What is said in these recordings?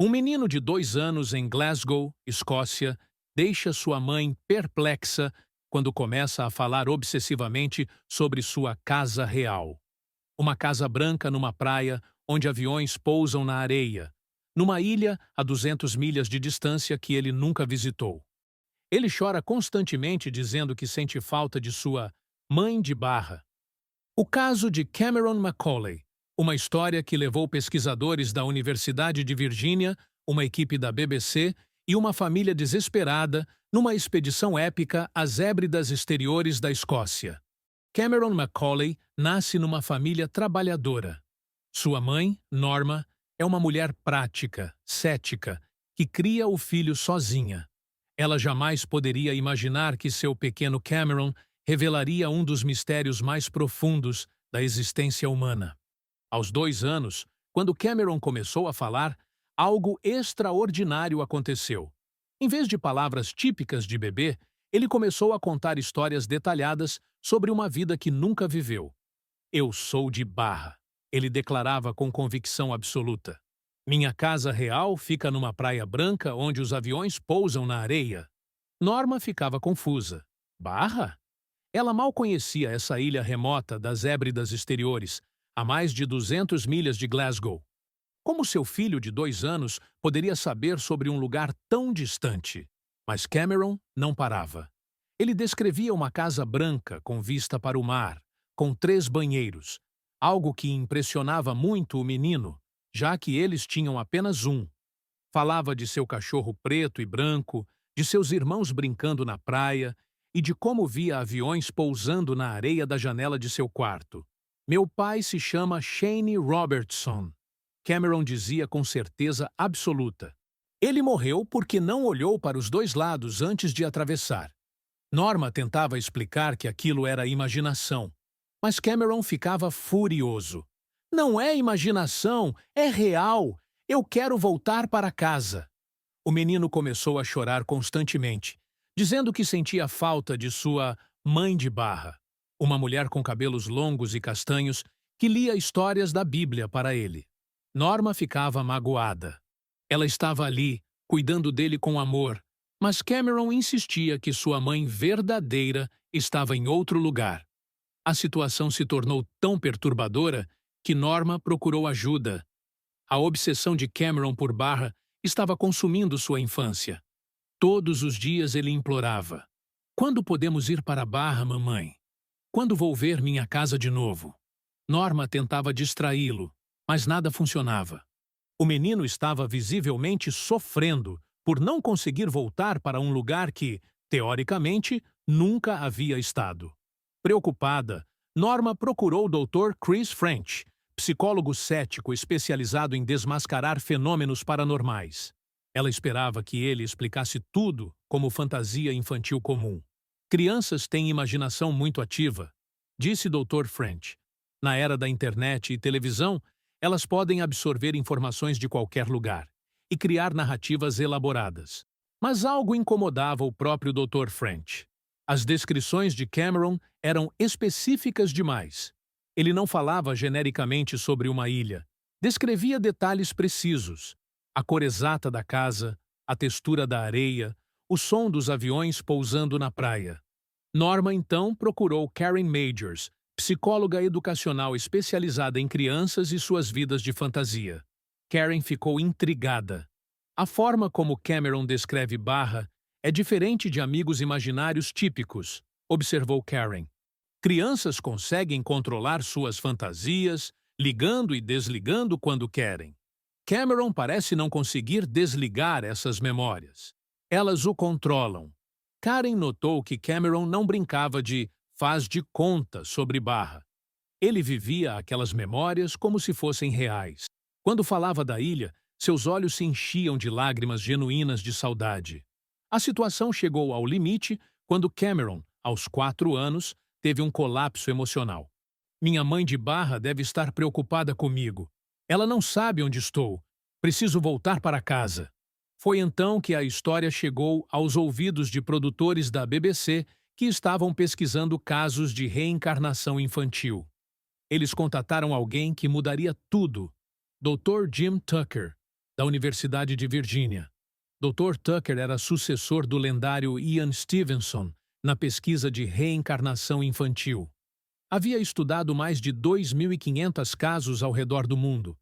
Um menino de 2 anos em Glasgow, Escócia, deixa sua mãe perplexa quando começa a falar obsessivamente sobre sua casa real. Uma casa branca numa praia onde aviões pousam na areia, numa ilha a 200 milhas de distância que ele nunca visitou. Ele chora constantemente dizendo que sente falta de sua mãe de barra. O caso de Cameron Macaulay, uma história que levou pesquisadores da Universidade de Virgínia, uma equipe da BBC e uma família desesperada numa expedição épica às Hébridas exteriores da Escócia. Cameron Macaulay nasce numa família trabalhadora. Sua mãe, Norma, é uma mulher prática, cética, que cria o filho sozinha. Ela jamais poderia imaginar que seu pequeno Cameron revelaria um dos mistérios mais profundos da existência humana. Aos 2 anos, quando Cameron começou a falar, algo extraordinário aconteceu. Em vez de palavras típicas de bebê, ele começou a contar histórias detalhadas sobre uma vida que nunca viveu. Eu sou de Barra, ele declarava com convicção absoluta. Minha casa real fica numa praia branca onde os aviões pousam na areia. Norma ficava confusa. Barra? Ela mal conhecia essa ilha remota das Hébridas exteriores, a mais de 200 milhas de Glasgow. Como seu filho de 2 anos poderia saber sobre um lugar tão distante? Mas Cameron não parava. Ele descrevia uma casa branca com vista para o mar, com 3 banheiros, algo que impressionava muito o menino, já que eles tinham apenas um. Falava de seu cachorro preto e branco, de seus irmãos brincando na praia e de como via aviões pousando na areia da janela de seu quarto. Meu pai se chama Shane Robertson, Cameron dizia com certeza absoluta. Ele morreu porque não olhou para os 2 lados antes de atravessar. Norma tentava explicar que aquilo era imaginação, mas Cameron ficava furioso. Não é imaginação, é real. Eu quero voltar para casa. O menino começou a chorar constantemente, dizendo que sentia falta de sua mãe de barra, uma mulher com cabelos longos e castanhos que lia histórias da Bíblia para ele. Norma ficava magoada. Ela estava ali, cuidando dele com amor, mas Cameron insistia que sua mãe verdadeira estava em outro lugar. A situação se tornou tão perturbadora que Norma procurou ajuda. A obsessão de Cameron por Barra estava consumindo sua infância. Todos os dias ele implorava: "Quando podemos ir para Barra, mamãe? Quando vou ver minha casa de novo?" Norma tentava distraí-lo, mas nada funcionava. O menino estava visivelmente sofrendo por não conseguir voltar para um lugar que, teoricamente, nunca havia estado. Preocupada, Norma procurou o Dr. Chris French, psicólogo cético especializado em desmascarar fenômenos paranormais. Ela esperava que ele explicasse tudo como fantasia infantil comum. Crianças têm imaginação muito ativa, disse Dr. French. Na era da internet e televisão, elas podem absorver informações de qualquer lugar e criar narrativas elaboradas. Mas algo incomodava o próprio Dr. French. As descrições de Cameron eram específicas demais. Ele não falava genericamente sobre uma ilha. Descrevia detalhes precisos: a cor exata da casa, a textura da areia, o som dos aviões pousando na praia. Norma então procurou Karen Majors, psicóloga educacional especializada em crianças e suas vidas de fantasia. Karen ficou intrigada. A forma como Cameron descreve Barra é diferente de amigos imaginários típicos, observou Karen. Crianças conseguem controlar suas fantasias, ligando e desligando quando querem. Cameron parece não conseguir desligar essas memórias. Elas o controlam. Karen notou que Cameron não brincava de faz de conta sobre Barra. Ele vivia aquelas memórias como se fossem reais. Quando falava da ilha, seus olhos se enchiam de lágrimas genuínas de saudade. A situação chegou ao limite quando Cameron, aos 4 anos, teve um colapso emocional. Minha mãe de Barra deve estar preocupada comigo. Ela não sabe onde estou. Preciso voltar para casa. Foi então que a história chegou aos ouvidos de produtores da BBC que estavam pesquisando casos de reencarnação infantil. Eles contataram alguém que mudaria tudo: Dr. Jim Tucker, da Universidade de Virgínia. Dr. Tucker era sucessor do lendário Ian Stevenson na pesquisa de reencarnação infantil. Havia estudado mais de 2.500 casos ao redor do mundo.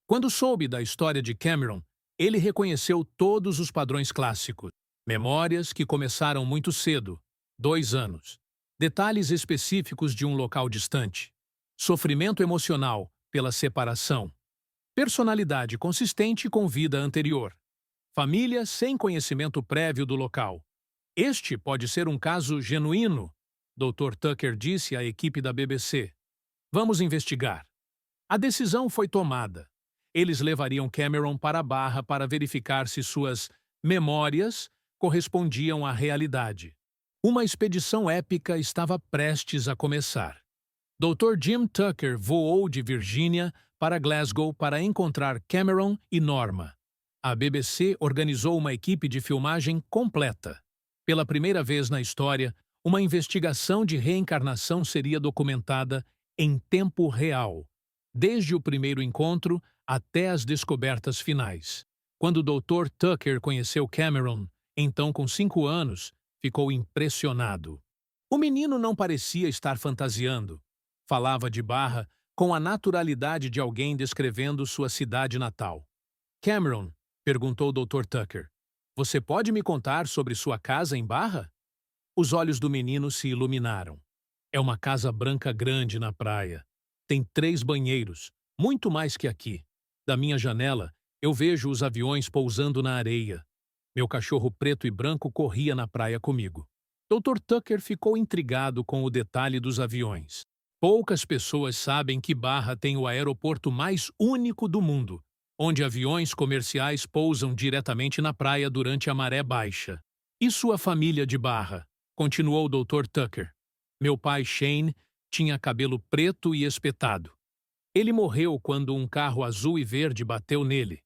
Quando soube da história de Cameron, ele reconheceu todos os padrões clássicos. Memórias que começaram muito cedo, 2 anos. Detalhes específicos de um local distante. Sofrimento emocional pela separação. Personalidade consistente com vida anterior. Família sem conhecimento prévio do local. Este pode ser um caso genuíno, Dr. Tucker disse à equipe da BBC. Vamos investigar. A decisão foi tomada. Eles levariam Cameron para a Barra para verificar se suas memórias correspondiam à realidade. Uma expedição épica estava prestes a começar. Dr. Jim Tucker voou de Virgínia para Glasgow para encontrar Cameron e Norma. A BBC organizou uma equipe de filmagem completa. Pela primeira vez na história, uma investigação de reencarnação seria documentada em tempo real, desde o primeiro encontro até as descobertas finais. Quando o Dr. Tucker conheceu Cameron, então com 5 anos, ficou impressionado. O menino não parecia estar fantasiando. Falava de Barra com a naturalidade de alguém descrevendo sua cidade natal. Cameron, perguntou o Dr. Tucker, você pode me contar sobre sua casa em Barra? Os olhos do menino se iluminaram. É uma casa branca grande na praia. Tem 3 banheiros, muito mais que aqui. Da minha janela, eu vejo os aviões pousando na areia. Meu cachorro preto e branco corria na praia comigo. Dr. Tucker ficou intrigado com o detalhe dos aviões. Poucas pessoas sabem que Barra tem o aeroporto mais único do mundo, onde aviões comerciais pousam diretamente na praia durante a maré baixa. E sua família de Barra? Continuou o Dr. Tucker. Meu pai, Shane, tinha cabelo preto e espetado. Ele morreu quando um carro azul e verde bateu nele.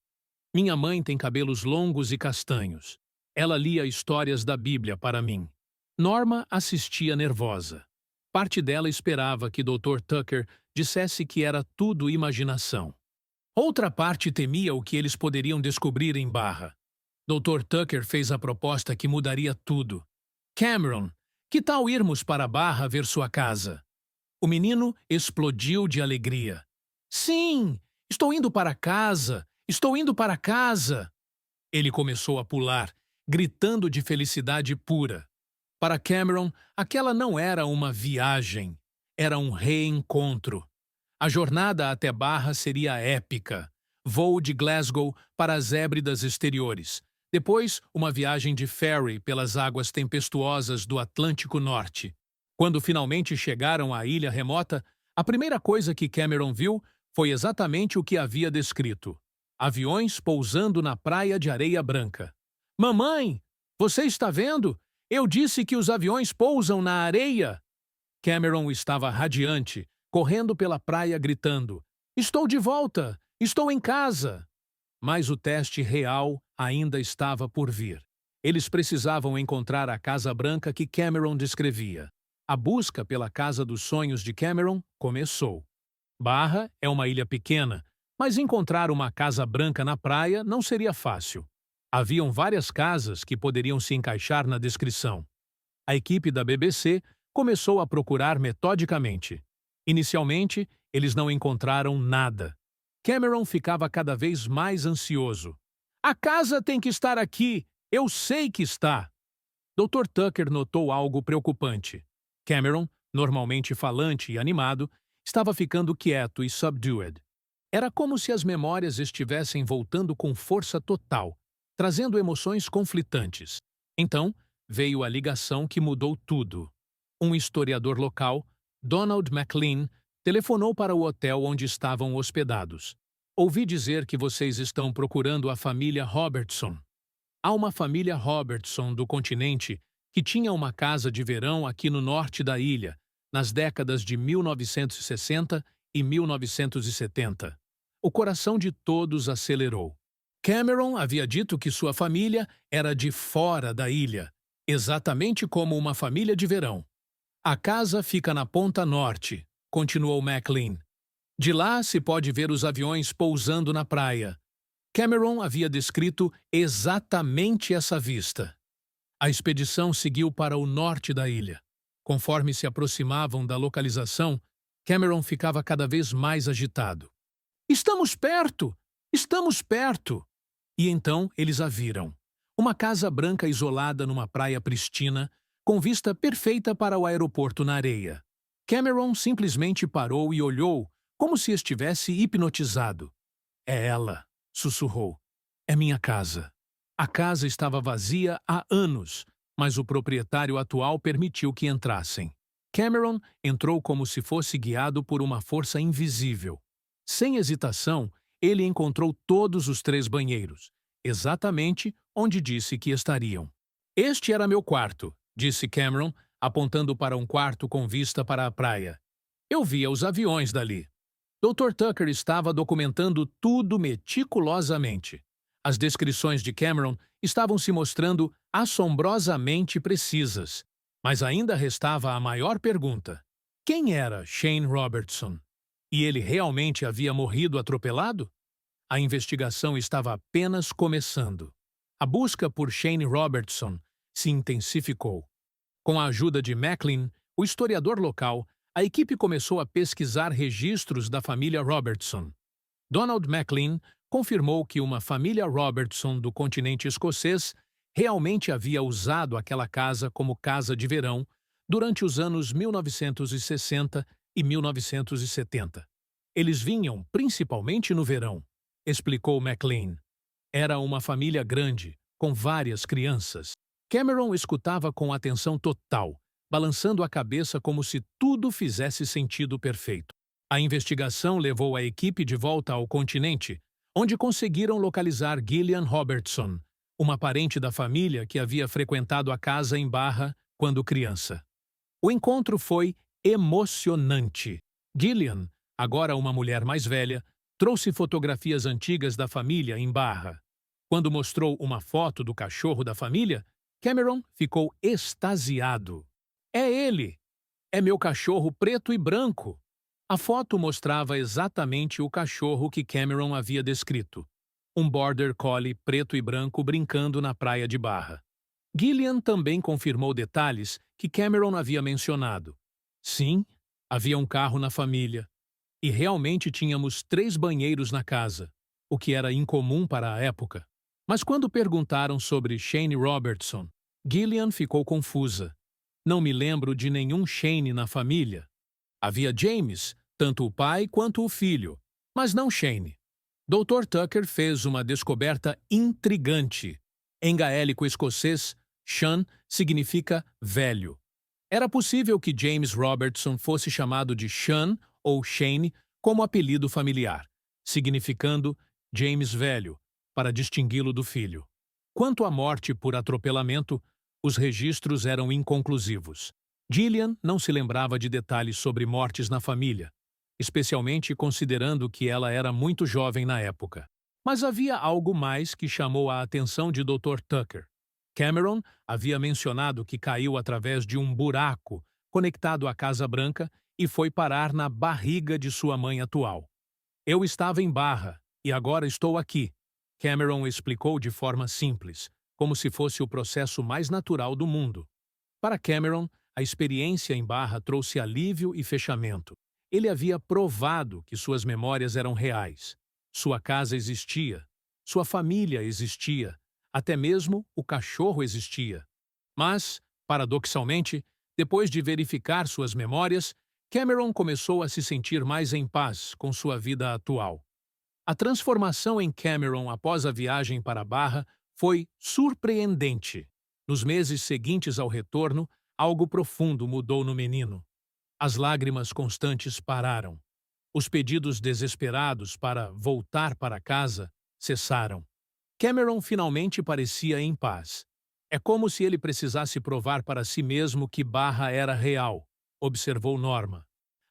Minha mãe tem cabelos longos e castanhos. Ela lia histórias da Bíblia para mim. Norma assistia nervosa. Parte dela esperava que Dr. Tucker dissesse que era tudo imaginação. Outra parte temia o que eles poderiam descobrir em Barra. Dr. Tucker fez a proposta que mudaria tudo. Cameron, que tal irmos para Barra ver sua casa? O menino explodiu de alegria. Sim, estou indo para casa, estou indo para casa. Ele começou a pular, gritando de felicidade pura. Para Cameron, aquela não era uma viagem, era um reencontro. A jornada até Barra seria épica. Voo de Glasgow para as Hébridas exteriores. Depois, uma viagem de ferry pelas águas tempestuosas do Atlântico Norte. Quando finalmente chegaram à ilha remota, a primeira coisa que Cameron viu foi exatamente o que havia descrito. Aviões pousando na praia de areia branca. Mamãe, você está vendo? Eu disse que os aviões pousam na areia. Cameron estava radiante, correndo pela praia gritando, estou de volta, estou em casa. Mas o teste real ainda estava por vir. Eles precisavam encontrar a Casa Branca que Cameron descrevia. A busca pela casa dos sonhos de Cameron começou. Barra é uma ilha pequena, mas encontrar uma Casa Branca na praia não seria fácil. Haviam várias casas que poderiam se encaixar na descrição. A equipe da BBC começou a procurar metodicamente. Inicialmente, eles não encontraram nada. Cameron ficava cada vez mais ansioso. A casa tem que estar aqui! Eu sei que está! Dr. Tucker notou algo preocupante. Cameron, normalmente falante e animado, estava ficando quieto e subdued. Era como se as memórias estivessem voltando com força total, trazendo emoções conflitantes. Então, veio a ligação que mudou tudo. Um historiador local, Donald McLean, telefonou para o hotel onde estavam hospedados. Ouvi dizer que vocês estão procurando a família Robertson. Há uma família Robertson do continente que tinha uma casa de verão aqui no norte da ilha, nas décadas de 1960 e 1970. O coração de todos acelerou. Cameron havia dito que sua família era de fora da ilha, exatamente como uma família de verão. A casa fica na ponta norte, continuou McLean. De lá se pode ver os aviões pousando na praia. Cameron havia descrito exatamente essa vista. A expedição seguiu para o norte da ilha. Conforme se aproximavam da localização, Cameron ficava cada vez mais agitado. Estamos perto! Estamos perto! E então eles a viram. Uma casa branca isolada numa praia pristina, com vista perfeita para o aeroporto na areia. Cameron simplesmente parou e olhou, como se estivesse hipnotizado. É ela, sussurrou. É minha casa. A casa estava vazia há anos, mas o proprietário atual permitiu que entrassem. Cameron entrou como se fosse guiado por uma força invisível. Sem hesitação, ele encontrou todos os 3 banheiros, exatamente onde disse que estariam. Este era meu quarto, disse Cameron, apontando para um quarto com vista para a praia. Eu via os aviões dali. Dr. Tucker estava documentando tudo meticulosamente. As descrições de Cameron estavam se mostrando assombrosamente precisas, mas ainda restava a maior pergunta. Quem era Shane Robertson? E ele realmente havia morrido atropelado? A investigação estava apenas começando. A busca por Shane Robertson se intensificou. Com a ajuda de Maclean, o historiador local, a equipe começou a pesquisar registros da família Robertson. Donald Maclean confirmou que uma família Robertson do continente escocês realmente havia usado aquela casa como casa de verão durante os anos 1960 e 1970. Eles vinham principalmente no verão, explicou Maclean. Era uma família grande, com várias crianças. Cameron escutava com atenção total, balançando a cabeça como se tudo fizesse sentido perfeito. A investigação levou a equipe de volta ao continente, onde conseguiram localizar Gillian Robertson, uma parente da família que havia frequentado a casa em Barra quando criança. O encontro foi emocionante. Gillian, agora uma mulher mais velha, trouxe fotografias antigas da família em Barra. Quando mostrou uma foto do cachorro da família, Cameron ficou extasiado. É ele! É meu cachorro preto e branco! A foto mostrava exatamente o cachorro que Cameron havia descrito. Um Border Collie preto e branco brincando na praia de Barra. Gillian também confirmou detalhes que Cameron havia mencionado. Sim, havia um carro na família. E realmente tínhamos 3 banheiros na casa, o que era incomum para a época. Mas quando perguntaram sobre Shane Robertson, Gillian ficou confusa. Não me lembro de nenhum Shane na família. Havia James, tanto o pai quanto o filho, mas não Shane. Dr. Tucker fez uma descoberta intrigante. Em gaélico escocês, Sean significa velho. Era possível que James Robertson fosse chamado de Sean ou Shane como apelido familiar, significando James Velho, para distingui-lo do filho. Quanto à morte por atropelamento, os registros eram inconclusivos. Gillian não se lembrava de detalhes sobre mortes na família, especialmente considerando que ela era muito jovem na época. Mas havia algo mais que chamou a atenção de Dr. Tucker. Cameron havia mencionado que caiu através de um buraco conectado à Casa Branca e foi parar na barriga de sua mãe atual. Eu estava em Barra e agora estou aqui, Cameron explicou de forma simples, como se fosse o processo mais natural do mundo. Para Cameron, a experiência em Barra trouxe alívio e fechamento. Ele havia provado que suas memórias eram reais. Sua casa existia, sua família existia, até mesmo o cachorro existia. Mas, paradoxalmente, depois de verificar suas memórias, Cameron começou a se sentir mais em paz com sua vida atual. A transformação em Cameron após a viagem para Barra foi surpreendente. Nos meses seguintes ao retorno, algo profundo mudou no menino. As lágrimas constantes pararam. Os pedidos desesperados para voltar para casa cessaram. Cameron finalmente parecia em paz. É como se ele precisasse provar para si mesmo que Barra era real, observou Norma.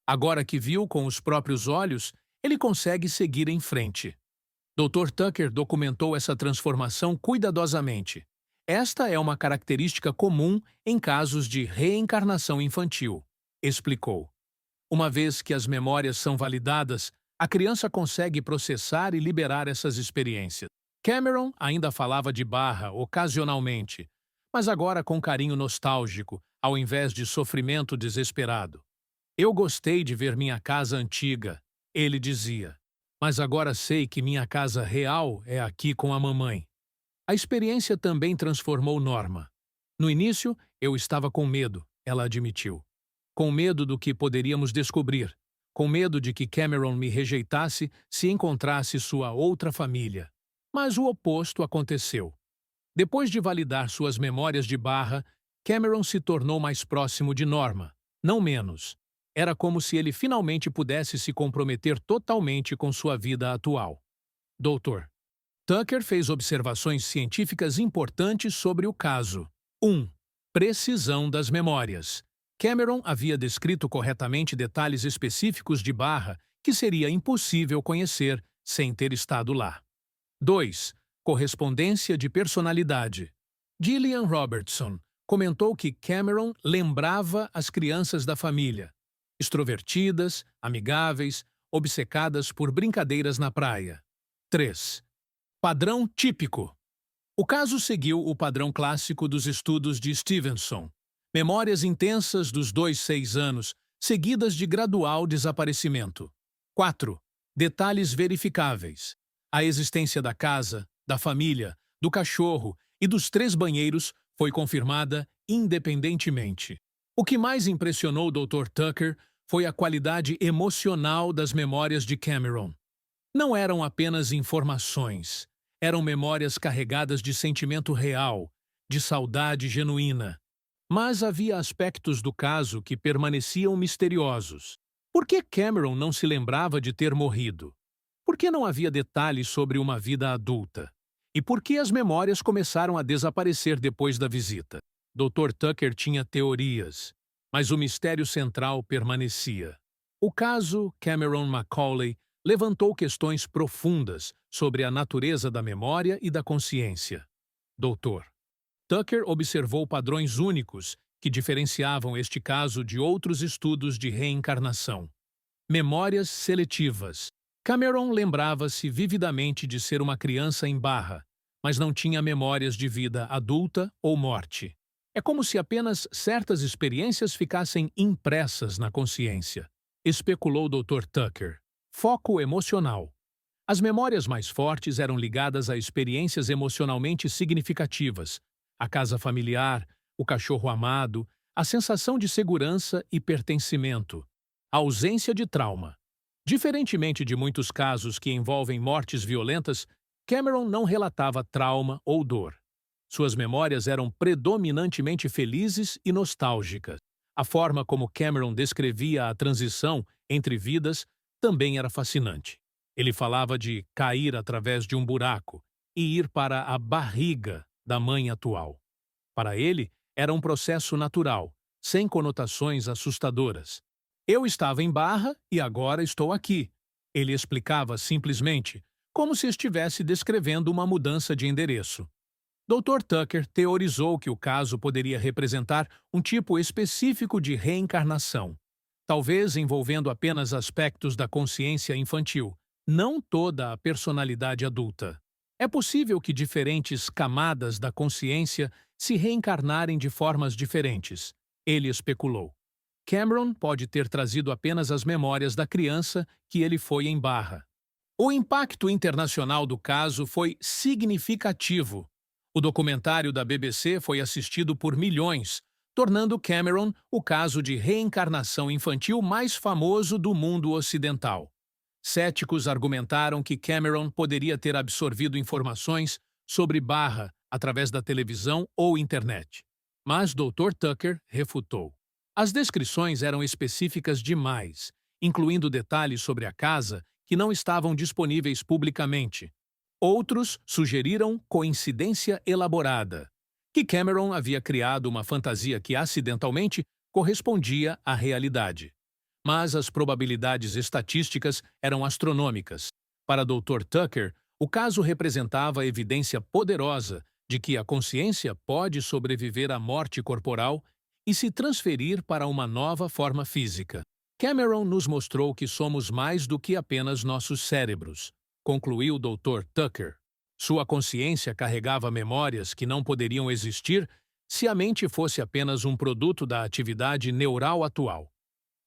Agora que viu com os próprios olhos, ele consegue seguir em frente. Dr. Tucker documentou essa transformação cuidadosamente. Esta é uma característica comum em casos de reencarnação infantil, explicou. Uma vez que as memórias são validadas, A criança consegue processar e liberar essas experiências. Cameron ainda falava de Barra ocasionalmente, mas agora com carinho nostálgico, ao invés de sofrimento desesperado. Eu gostei de ver minha casa antiga, ele dizia, mas agora sei que minha casa real é aqui com a mamãe. A experiência também transformou Norma. No início, eu estava com medo, ela admitiu. Com medo do que poderíamos descobrir. Com medo de que Cameron me rejeitasse se encontrasse sua outra família. Mas o oposto aconteceu. Depois de validar suas memórias de Barra, Cameron se tornou mais próximo de Norma, não menos. Era como se ele finalmente pudesse se comprometer totalmente com sua vida atual. Doutor. Tucker fez observações científicas importantes sobre o caso. 1. Precisão das memórias. Cameron havia descrito corretamente detalhes específicos de Barra que seria impossível conhecer sem ter estado lá. 2. Correspondência de personalidade. Gillian Robertson comentou que Cameron lembrava as crianças da família, extrovertidas, amigáveis, obcecadas por brincadeiras na praia. 3. Padrão típico. O caso seguiu o padrão clássico dos estudos de Stevenson. Memórias intensas dos 6 anos, seguidas de gradual desaparecimento. 4. Detalhes verificáveis. A existência da casa, da família, do cachorro e dos 3 banheiros foi confirmada independentemente. O que mais impressionou o Dr. Tucker foi a qualidade emocional das memórias de Cameron. Não eram apenas informações, eram memórias carregadas de sentimento real, de saudade genuína. Mas havia aspectos do caso que permaneciam misteriosos. Por que Cameron não se lembrava de ter morrido? Por que não havia detalhes sobre uma vida adulta? E por que as memórias começaram a desaparecer depois da visita? Dr. Tucker tinha teorias, mas o mistério central permanecia. O caso Cameron Macaulay levantou questões profundas sobre a natureza da memória e da consciência. Dr. Tucker observou padrões únicos que diferenciavam este caso de outros estudos de reencarnação. Memórias seletivas. Cameron lembrava-se vividamente de ser uma criança em Barra, mas não tinha memórias de vida adulta ou morte. É como se apenas certas experiências ficassem impressas na consciência, especulou Dr. Tucker. Foco emocional. As memórias mais fortes eram ligadas a experiências emocionalmente significativas, a casa familiar, o cachorro amado, a sensação de segurança e pertencimento, a ausência de trauma. Diferentemente de muitos casos que envolvem mortes violentas, Cameron não relatava trauma ou dor. Suas memórias eram predominantemente felizes e nostálgicas. A forma como Cameron descrevia a transição entre vidas também era fascinante. Ele falava de cair através de um buraco e ir para a barriga da mãe atual. Para ele, era um processo natural, sem conotações assustadoras. Eu estava em Barra e agora estou aqui. Ele explicava simplesmente, como se estivesse descrevendo uma mudança de endereço. Dr. Tucker teorizou que o caso poderia representar um tipo específico de reencarnação, talvez envolvendo apenas aspectos da consciência infantil, não toda a personalidade adulta. É possível que diferentes camadas da consciência se reencarnarem de formas diferentes, ele especulou. Cameron pode ter trazido apenas as memórias da criança que ele foi em Barra. O impacto internacional do caso foi significativo. O documentário da BBC foi assistido por milhões, tornando Cameron o caso de reencarnação infantil mais famoso do mundo ocidental. Céticos argumentaram que Cameron poderia ter absorvido informações sobre Barra através da televisão ou internet. Mas Dr. Tucker refutou. As descrições eram específicas demais, incluindo detalhes sobre a casa que não estavam disponíveis publicamente. Outros sugeriram coincidência elaborada, que Cameron havia criado uma fantasia que acidentalmente correspondia à realidade. Mas as probabilidades estatísticas eram astronômicas. Para Dr. Tucker, o caso representava evidência poderosa de que a consciência pode sobreviver à morte corporal e se transferir para uma nova forma física. Cameron nos mostrou que somos mais do que apenas nossos cérebros, concluiu o Dr. Tucker. Sua consciência carregava memórias que não poderiam existir se a mente fosse apenas um produto da atividade neural atual.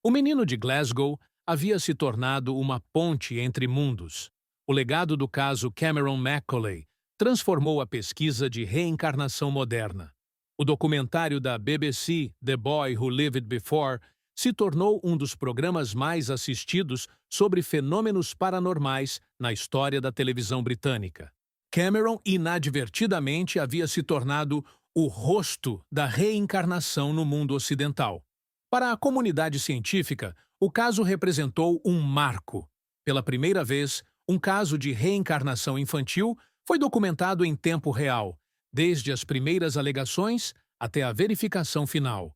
O menino de Glasgow havia se tornado uma ponte entre mundos. O legado do caso Cameron Macaulay transformou a pesquisa de reencarnação moderna. O documentário da BBC, The Boy Who Lived Before, se tornou um dos programas mais assistidos sobre fenômenos paranormais na história da televisão britânica. Cameron inadvertidamente havia se tornado o rosto da reencarnação no mundo ocidental. Para a comunidade científica, o caso representou um marco. Pela primeira vez, um caso de reencarnação infantil foi documentado em tempo real, desde as primeiras alegações até a verificação final.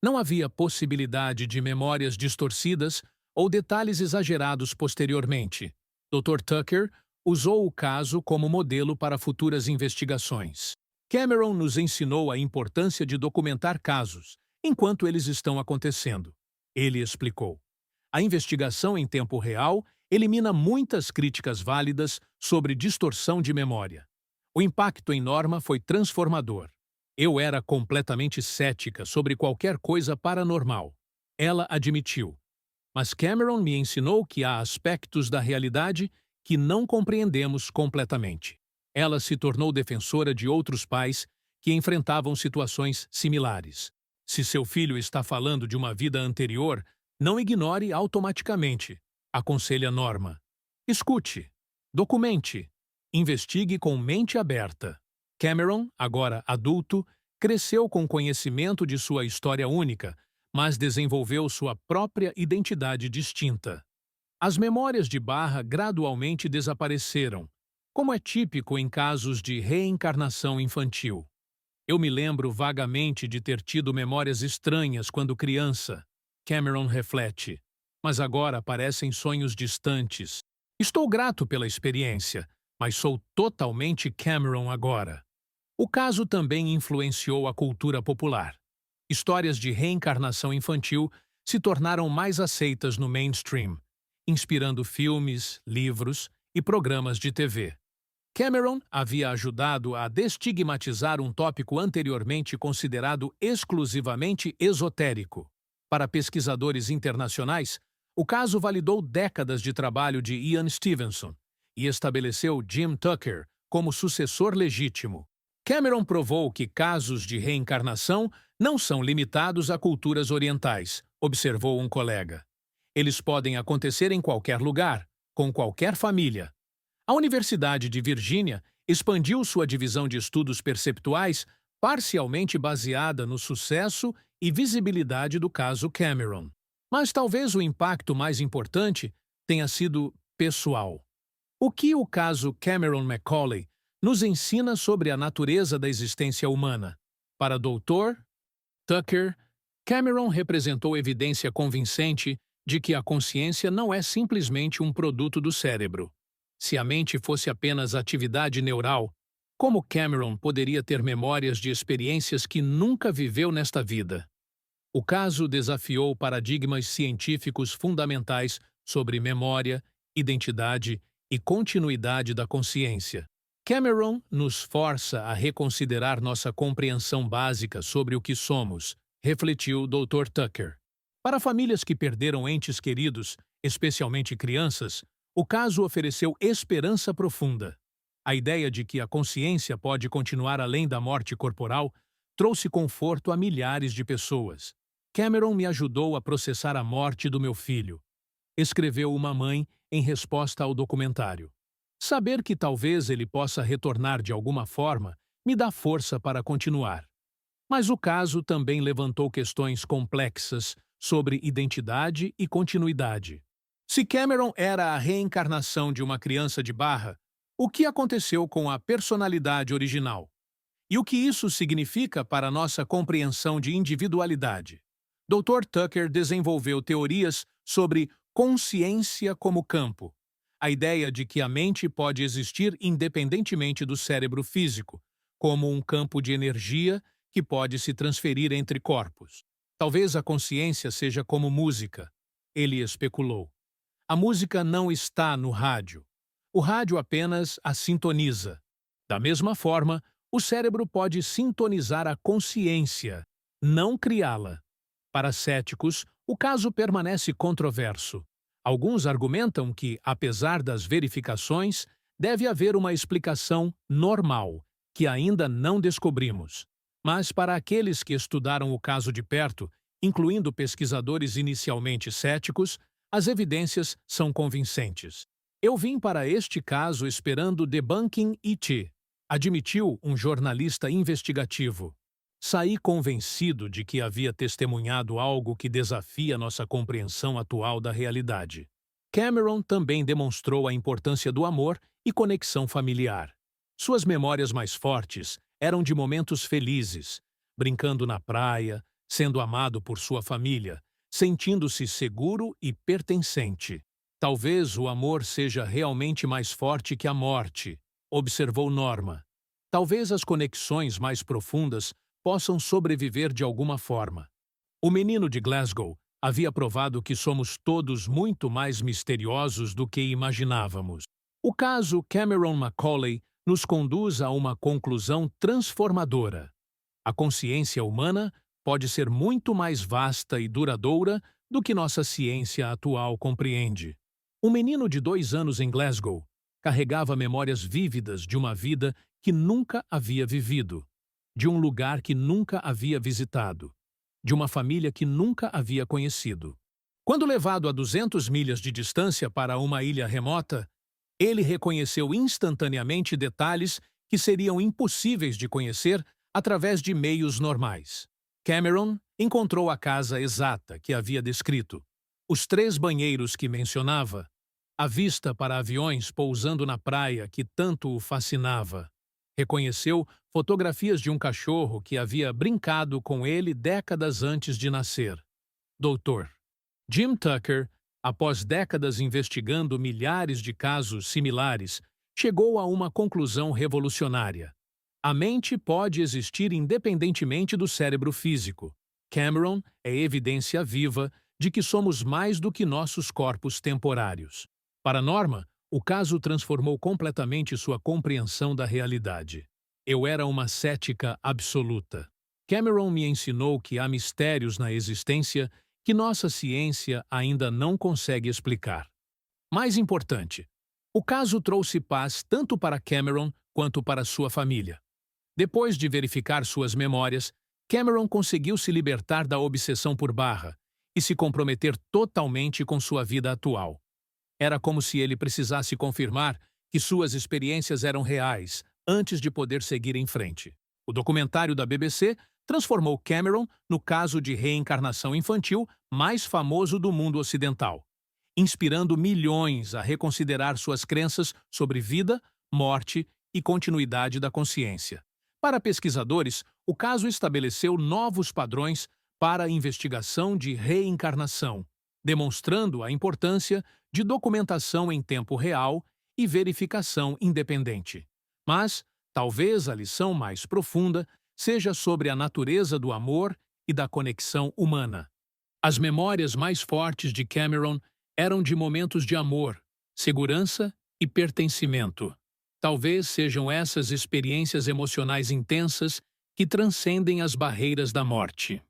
Não havia possibilidade de memórias distorcidas ou detalhes exagerados posteriormente. Dr. Tucker usou o caso como modelo para futuras investigações. Cameron nos ensinou a importância de documentar casos, enquanto eles estão acontecendo. Ele explicou. A investigação em tempo real elimina muitas críticas válidas sobre distorção de memória. O impacto em Norma foi transformador. Eu era completamente cética sobre qualquer coisa paranormal. Ela admitiu. Mas Cameron me ensinou que há aspectos da realidade que não compreendemos completamente. Ela se tornou defensora de outros pais que enfrentavam situações similares. Se seu filho está falando de uma vida anterior, não ignore automaticamente, aconselha Norma. Escute, documente, investigue com mente aberta. Cameron, agora adulto, cresceu com conhecimento de sua história única, mas desenvolveu sua própria identidade distinta. As memórias de Barra gradualmente desapareceram, como é típico em casos de reencarnação infantil. Eu me lembro vagamente de ter tido memórias estranhas quando criança, Cameron reflete, mas agora parecem sonhos distantes. Estou grato pela experiência, mas sou totalmente Cameron agora. O caso também influenciou a cultura popular. Histórias de reencarnação infantil se tornaram mais aceitas no mainstream, inspirando filmes, livros e programas de TV. Cameron havia ajudado a destigmatizar um tópico anteriormente considerado exclusivamente esotérico. Para pesquisadores internacionais, o caso validou décadas de trabalho de Ian Stevenson e estabeleceu Jim Tucker como sucessor legítimo. Cameron provou que casos de reencarnação não são limitados a culturas orientais, observou um colega. Eles podem acontecer em qualquer lugar, com qualquer família. A Universidade de Virgínia expandiu sua divisão de estudos perceptuais parcialmente baseada no sucesso e visibilidade do caso Cameron. Mas talvez o impacto mais importante tenha sido pessoal. O que o caso Cameron Macaulay nos ensina sobre a natureza da existência humana? Para Dr. Tucker, Cameron representou evidência convincente de que a consciência não é simplesmente um produto do cérebro. Se a mente fosse apenas atividade neural, como Cameron poderia ter memórias de experiências que nunca viveu nesta vida? O caso desafiou paradigmas científicos fundamentais sobre memória, identidade e continuidade da consciência. Cameron nos força a reconsiderar nossa compreensão básica sobre o que somos, refletiu Dr. Tucker. Para famílias que perderam entes queridos, especialmente crianças, o caso ofereceu esperança profunda. A ideia de que a consciência pode continuar além da morte corporal trouxe conforto a milhares de pessoas. Cameron me ajudou a processar a morte do meu filho, escreveu uma mãe em resposta ao documentário. Saber que talvez ele possa retornar de alguma forma me dá força para continuar. Mas o caso também levantou questões complexas sobre identidade e continuidade. Se Cameron era a reencarnação de uma criança de Barra, o que aconteceu com a personalidade original? E o que isso significa para nossa compreensão de individualidade? Dr. Tucker desenvolveu teorias sobre consciência como campo. A ideia de que a mente pode existir independentemente do cérebro físico, como um campo de energia que pode se transferir entre corpos. Talvez a consciência seja como música. ele especulou. A música não está no rádio. O rádio apenas a sintoniza. Da mesma forma, o cérebro pode sintonizar a consciência, não criá-la. Para céticos, o caso permanece controverso. Alguns argumentam que, apesar das verificações, deve haver uma explicação normal, que ainda não descobrimos. Mas para aqueles que estudaram o caso de perto, incluindo pesquisadores inicialmente céticos, as evidências são convincentes. Eu vim para este caso esperando debunking IT, admitiu um jornalista investigativo. Saí convencido de que havia testemunhado algo que desafia nossa compreensão atual da realidade. Cameron também demonstrou a importância do amor e conexão familiar. Suas memórias mais fortes eram de momentos felizes, brincando na praia, sendo amado por sua família, sentindo-se seguro e pertencente. Talvez o amor seja realmente mais forte que a morte, observou Norma. Talvez as conexões mais profundas possam sobreviver de alguma forma. O menino de Glasgow havia provado que somos todos muito mais misteriosos do que imaginávamos. O caso Cameron Macaulay nos conduz a uma conclusão transformadora. A consciência humana pode ser muito mais vasta e duradoura do que nossa ciência atual compreende. Um menino de 2 anos em Glasgow carregava memórias vívidas de uma vida que nunca havia vivido, de um lugar que nunca havia visitado, de uma família que nunca havia conhecido. Quando levado a 200 milhas de distância para uma ilha remota, ele reconheceu instantaneamente detalhes que seriam impossíveis de conhecer através de meios normais. Cameron encontrou a casa exata que havia descrito, os 3 banheiros que mencionava, a vista para aviões pousando na praia que tanto o fascinava. Reconheceu fotografias de um cachorro que havia brincado com ele décadas antes de nascer. Dr. Jim Tucker, após décadas investigando milhares de casos similares, chegou a uma conclusão revolucionária. A mente pode existir independentemente do cérebro físico. Cameron é evidência viva de que somos mais do que nossos corpos temporários. Para Norma, o caso transformou completamente sua compreensão da realidade. Eu era uma cética absoluta. Cameron me ensinou que há mistérios na existência que nossa ciência ainda não consegue explicar. Mais importante, o caso trouxe paz tanto para Cameron quanto para sua família. Depois de verificar suas memórias, Cameron conseguiu se libertar da obsessão por Barra e se comprometer totalmente com sua vida atual. Era como se ele precisasse confirmar que suas experiências eram reais antes de poder seguir em frente. O documentário da BBC transformou Cameron no caso de reencarnação infantil mais famoso do mundo ocidental, inspirando milhões a reconsiderar suas crenças sobre vida, morte e continuidade da consciência. Para pesquisadores, o caso estabeleceu novos padrões para a investigação de reencarnação, demonstrando a importância de documentação em tempo real e verificação independente. Mas, talvez a lição mais profunda seja sobre a natureza do amor e da conexão humana. As memórias mais fortes de Cameron eram de momentos de amor, segurança e pertencimento. Talvez sejam essas experiências emocionais intensas que transcendem as barreiras da morte.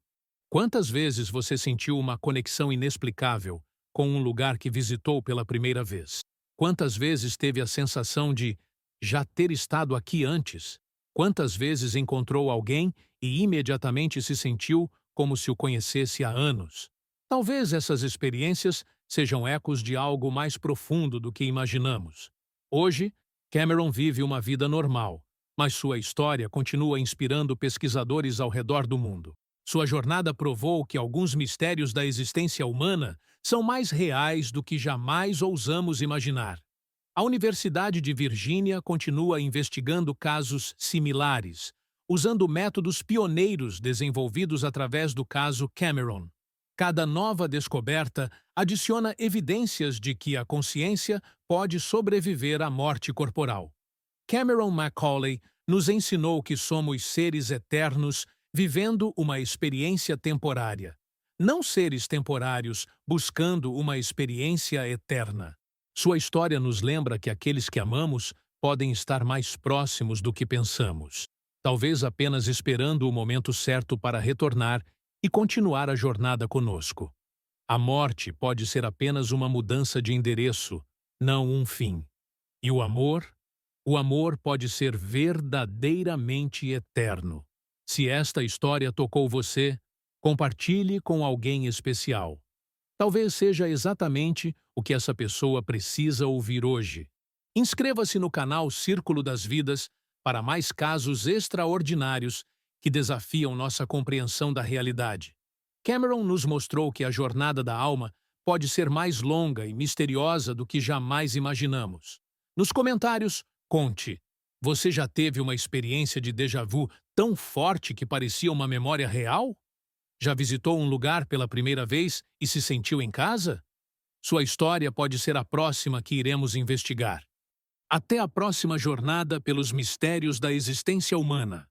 Quantas vezes você sentiu uma conexão inexplicável com um lugar que visitou pela primeira vez? Quantas vezes teve a sensação de já ter estado aqui antes? Quantas vezes encontrou alguém e imediatamente se sentiu como se o conhecesse há anos? Talvez essas experiências sejam ecos de algo mais profundo do que imaginamos. Hoje, Cameron vive uma vida normal, mas sua história continua inspirando pesquisadores ao redor do mundo. Sua jornada provou que alguns mistérios da existência humana são mais reais do que jamais ousamos imaginar. A Universidade de Virgínia continua investigando casos similares, usando métodos pioneiros desenvolvidos através do caso Cameron. Cada nova descoberta adiciona evidências de que a consciência pode sobreviver à morte corporal. Cameron Macaulay nos ensinou que somos seres eternos vivendo uma experiência temporária. não seres temporários buscando uma experiência eterna. Sua história nos lembra que aqueles que amamos podem estar mais próximos do que pensamos, talvez apenas esperando o momento certo para retornar e continuar a jornada conosco. A morte pode ser apenas uma mudança de endereço, não um fim. E o amor? O amor pode ser verdadeiramente eterno. Se esta história tocou você, compartilhe com alguém especial. Talvez seja exatamente o que essa pessoa precisa ouvir hoje. Inscreva-se no canal Círculo das Vidas para mais casos extraordinários que desafiam nossa compreensão da realidade. Cameron nos mostrou que a jornada da alma pode ser mais longa e misteriosa do que jamais imaginamos. Nos comentários, conte: você já teve uma experiência de déjà vu tão forte que parecia uma memória real? Já visitou um lugar pela primeira vez e se sentiu em casa? Sua história pode ser a próxima que iremos investigar. Até a próxima jornada pelos mistérios da existência humana.